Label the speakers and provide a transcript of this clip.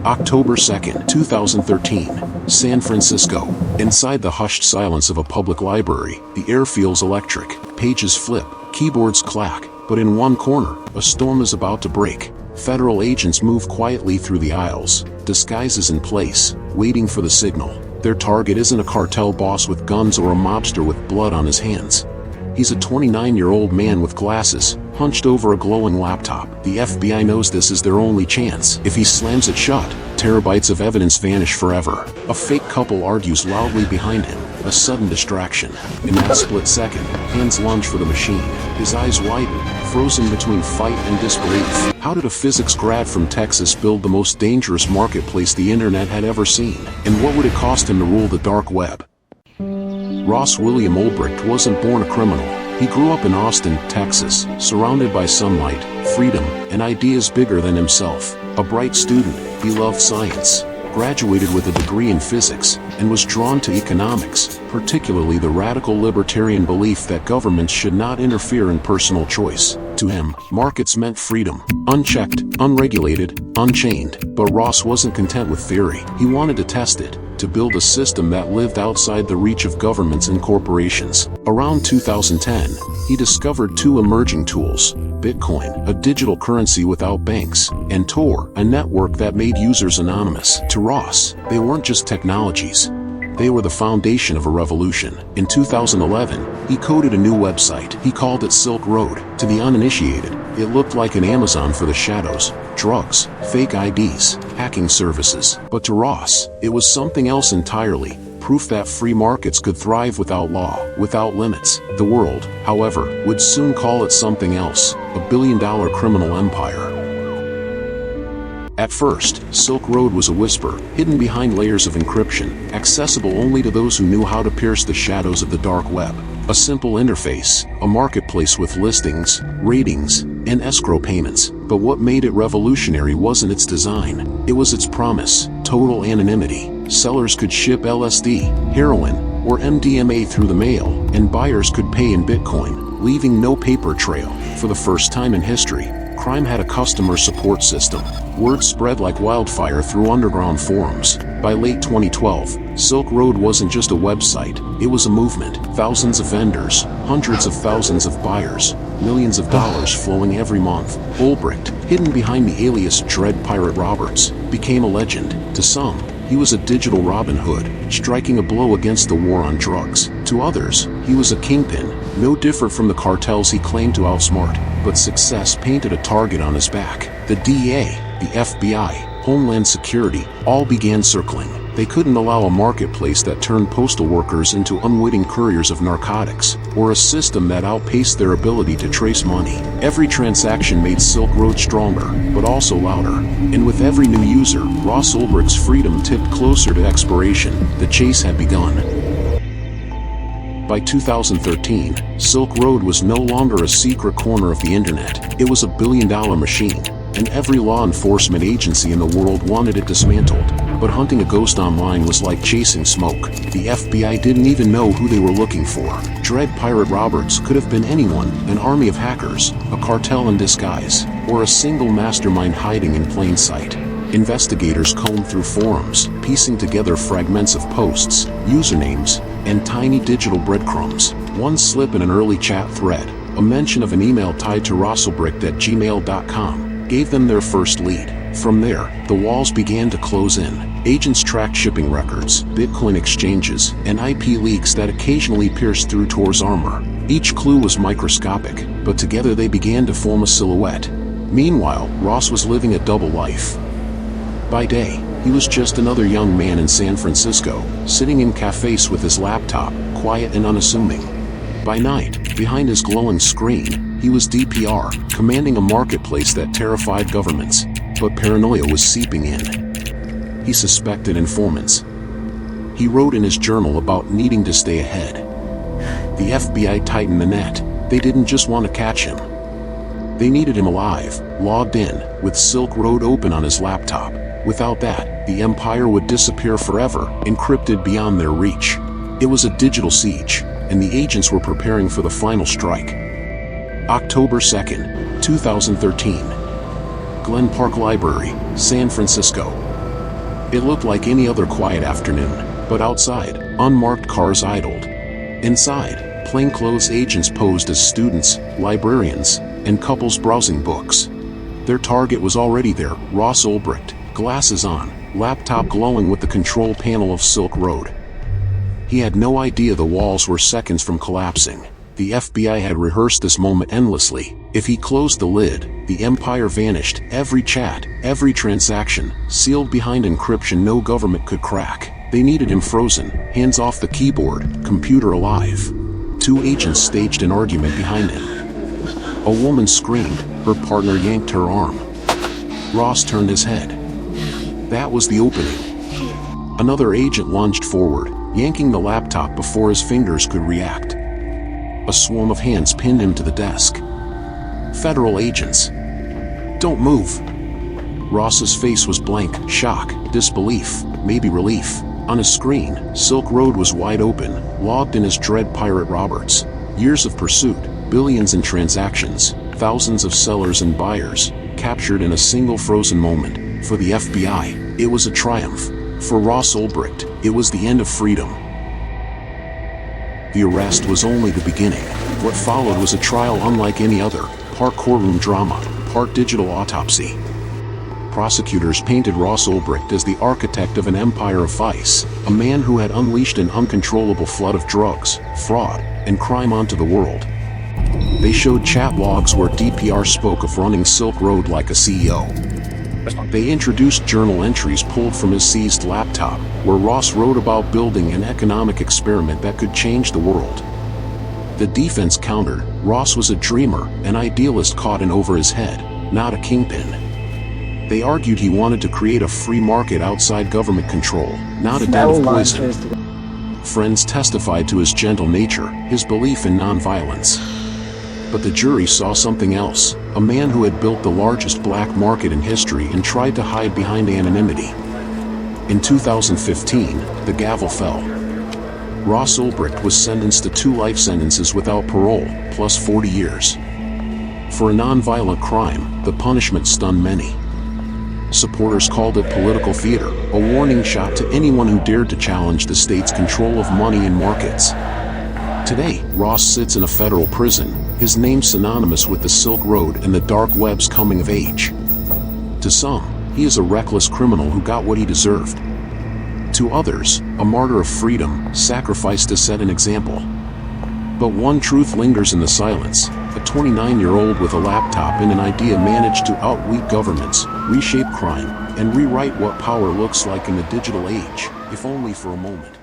Speaker 1: October 2nd, 2013, San Francisco. Inside the hushed silence of a public library, the air feels electric. Pages flip, keyboards clack, but in one corner, a storm is about to break. Federal agents move quietly through the aisles, disguises in place, waiting for the signal. Their target isn't a cartel boss with guns or a mobster with blood on his hands. He's a 29-year-old man with glasses, hunched over a glowing laptop. The FBI knows this is their only chance. If he slams it shut, terabytes of evidence vanish forever. A fake couple argues loudly behind him, a sudden distraction. In that split second, hands lunge for the machine. His eyes widen, frozen between fight and disbelief. How did a physics grad from Texas build the most dangerous marketplace the internet had ever seen? And what would it cost him to rule the dark web? Ross William Ulbricht wasn't born a criminal. He grew up in Austin, Texas, surrounded by sunlight, freedom, and ideas bigger than himself. A bright student, he loved science, graduated with a degree in physics, and was drawn to economics, particularly the radical libertarian belief that governments should not interfere in personal choice. To him, markets meant freedom, unchecked, unregulated, unchained. But Ross wasn't content with theory. He wanted to test it, to build a system that lived outside the reach of governments and corporations. Around 2010, he discovered two emerging tools: Bitcoin, a digital currency without banks, and Tor, a network that made users anonymous. To Ross, they weren't just technologies. They were the foundation of a revolution. In 2011, he coded a new website. He called it Silk Road. To the uninitiated, it looked like an Amazon for the shadows: drugs, fake IDs, hacking services. But to Ross, it was something else entirely. Proof that free markets could thrive without law, without limits. The world, however, would soon call it something else: a billion-dollar criminal empire. At first, Silk Road was a whisper, hidden behind layers of encryption, accessible only to those who knew how to pierce the shadows of the dark web. A simple interface, a marketplace with listings, ratings, and escrow payments. But what made it revolutionary wasn't its design. It was its promise: total anonymity. Sellers could ship LSD, heroin, or MDMA through the mail, and buyers could pay in Bitcoin, leaving no paper trail. For the first time in history, crime had a customer support system. Word spread like wildfire through underground forums. By late 2012, Silk Road wasn't just a website, it was a movement. Thousands of vendors, hundreds of thousands of buyers, millions of dollars flowing every month. Ulbricht, hidden behind the alias Dread Pirate Roberts, became a legend. To some, he was a digital Robin Hood, striking a blow against the war on drugs. To others, he was a kingpin, no different from the cartels he claimed to outsmart. But success painted a target on his back. The DEA, the FBI, Homeland Security, all began circling. They couldn't allow a marketplace that turned postal workers into unwitting couriers of narcotics, or a system that outpaced their ability to trace money. Every transaction made Silk Road stronger, but also louder. And with every new user, Ross Ulbricht's freedom tipped closer to expiration. The chase had begun. By 2013, Silk Road was no longer a secret corner of the internet. It was a billion-dollar machine, and every law enforcement agency in the world wanted it dismantled. But hunting a ghost online was like chasing smoke. The FBI didn't even know who they were looking for. Dread Pirate Roberts could have been anyone: an army of hackers, a cartel in disguise, or a single mastermind hiding in plain sight. Investigators combed through forums, piecing together fragments of posts, usernames, and tiny digital breadcrumbs. One slip in an early chat thread, a mention of an email tied to rossulbricht@gmail.com, gave them their first lead. From there, the walls began to close in. Agents tracked shipping records, Bitcoin exchanges, and IP leaks that occasionally pierced through Tor's armor. Each clue was microscopic, but together they began to form a silhouette. Meanwhile, Ross was living a double life. By day, he was just another young man in San Francisco, sitting in cafes with his laptop, quiet and unassuming. By night, behind his glowing screen, he was DPR, commanding a marketplace that terrified governments. But paranoia was seeping in. He suspected informants. He wrote in his journal about needing to stay ahead. The FBI tightened the net. They didn't just want to catch him. They needed him alive, logged in, with Silk Road open on his laptop. Without that, the empire would disappear forever, encrypted beyond their reach. It was a digital siege, and the agents were preparing for the final strike. October 2nd, 2013. Glen Park Library, San Francisco. It looked like any other quiet afternoon, but outside, unmarked cars idled. Inside, plainclothes agents posed as students, librarians, and couples browsing books. Their target was already there, Ross Ulbricht, glasses on, laptop glowing with the control panel of Silk Road. He had no idea the walls were seconds from collapsing. The FBI had rehearsed this moment endlessly. If he closed the lid, the empire vanished. Every chat, every transaction, sealed behind encryption no government could crack. They needed him frozen, hands off the keyboard, computer alive. Two agents staged an argument behind him. A woman screamed, her partner yanked her arm. Ross turned his head. That was the opening. Another agent lunged forward, yanking the laptop before his fingers could react. A swarm of hands pinned him to the desk. Federal agents. Don't move. Ross's face was blank, shock, disbelief, maybe relief. On his screen, Silk Road was wide open, logged in as Dread Pirate Roberts. Years of pursuit, billions in transactions, thousands of sellers and buyers, captured in a single frozen moment. For the FBI, it was a triumph. For Ross Ulbricht, it was the end of freedom. The arrest was only the beginning. What followed was a trial unlike any other, part courtroom drama, part digital autopsy. Prosecutors painted Ross Ulbricht as the architect of an empire of vice, a man who had unleashed an uncontrollable flood of drugs, fraud, and crime onto the world. They showed chat logs where DPR spoke of running Silk Road like a CEO. They introduced journal entries pulled from his seized laptop, where Ross wrote about building an economic experiment that could change the world. The defense countered, Ross was a dreamer, an idealist caught in over his head, not a kingpin. They argued he wanted to create a free market outside government control, not a den of poison. Friends testified to his gentle nature, his belief in nonviolence. But the jury saw something else, a man who had built the largest black market in history and tried to hide behind anonymity. In 2015, the gavel fell. Ross Ulbricht was sentenced to 2 life sentences without parole, plus 40 years. For a nonviolent crime, the punishment stunned many. Supporters called it political theater, a warning shot to anyone who dared to challenge the state's control of money and markets. Today, Ross sits in a federal prison, his name synonymous with the Silk Road and the dark web's coming of age. To some, he is a reckless criminal who got what he deserved. To others, a martyr of freedom, sacrificed to set an example. But one truth lingers in the silence. A 29-year-old with a laptop and an idea managed to outwit governments, reshape crime, and rewrite what power looks like in the digital age, if only for a moment.